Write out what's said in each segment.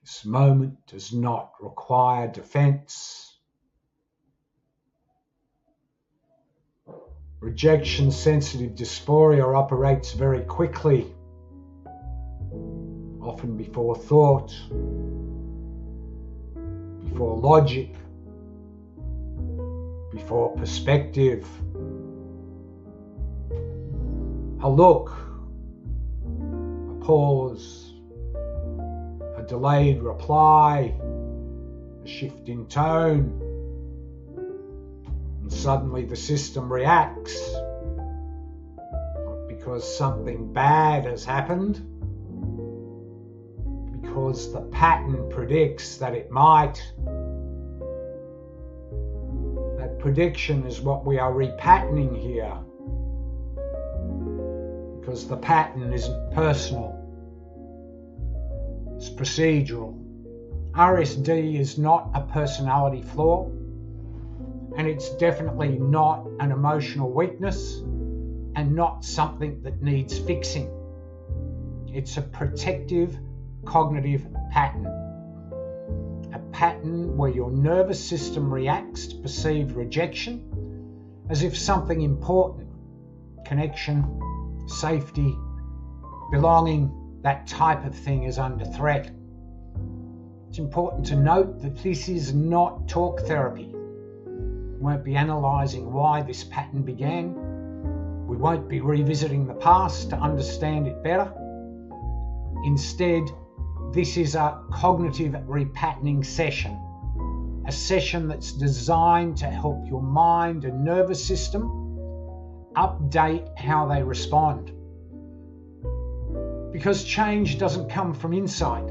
This moment does not require defense. Rejection sensitive dysphoria operates very quickly, often before thought, before logic, before perspective. A look, a pause, a delayed reply, a shift in tone, and suddenly the system reacts, not because something bad has happened, because the pattern predicts that it might. That prediction is what we are repatterning here, because the pattern isn't personal, it's procedural. RSD is not a personality flaw, and it's definitely not an emotional weakness and not something that needs fixing. It's a protective cognitive pattern, a pattern where your nervous system reacts to perceived rejection as if something important, connection, safety, belonging, that type of thing is under threat. It's important to note that this is not talk therapy. We won't be analysing why this pattern began. We won't be revisiting the past to understand it better. Instead, this is a cognitive repatterning session, a session that's designed to help your mind and nervous system update how they respond. Because change doesn't come from inside.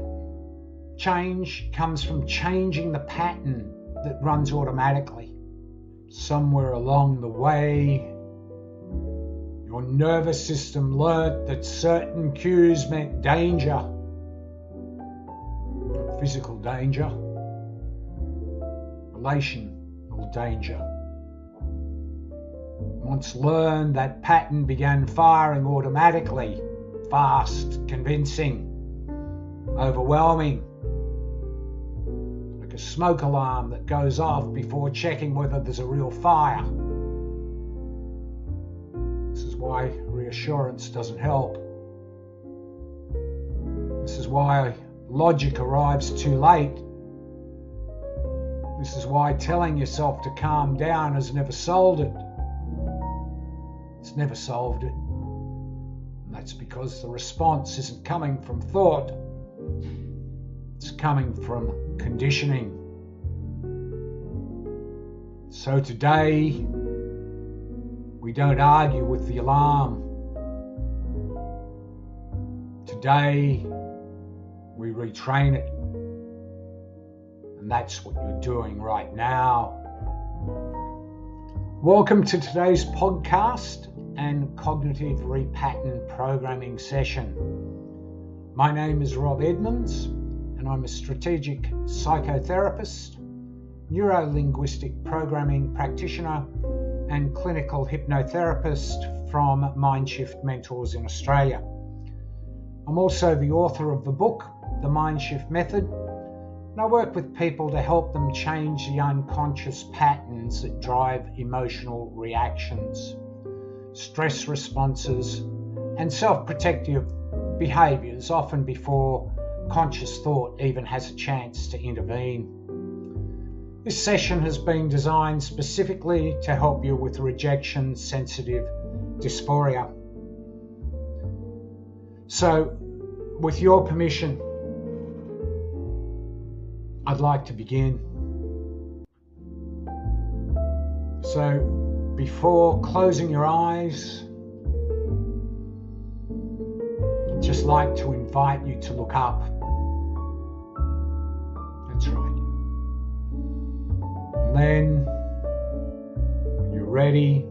Change comes from changing the pattern that runs automatically. Somewhere along the way, your nervous system learnt that certain cues meant danger. Not physical danger, relational danger. Once learned, that pattern began firing automatically, fast, convincing, overwhelming, like a smoke alarm that goes off before checking whether there's a real fire. This is why reassurance doesn't help. This is why logic arrives too late. This is why telling yourself to calm down has never solved it. It's never solved it. And that's because the response isn't coming from thought. It's coming from conditioning. So today, we don't argue with the alarm. Today, we retrain it. And that's what you're doing right now. Welcome to today's podcast and Cognitive Pattern Programming session. My name is Rob Edmonds, and I'm a strategic psychotherapist, neuro-linguistic programming practitioner, and clinical hypnotherapist from MindShift Mentors in Australia. I'm also the author of the book, The MindShift Method, and I work with people to help them change the unconscious patterns that drive emotional reactions, stress responses, and self-protective behaviours, often before conscious thought even has a chance to intervene. This session has been designed specifically to help you with rejection sensitive dysphoria. So, with your permission, I'd like to begin. So, before closing your eyes, I'd just like to invite you to look up. That's right. And then, when you're ready,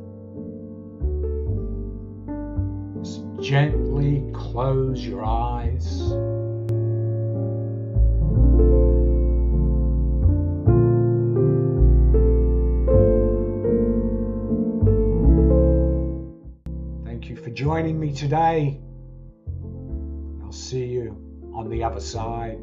just gently close your eyes. Joining me today. I'll see you on the other side.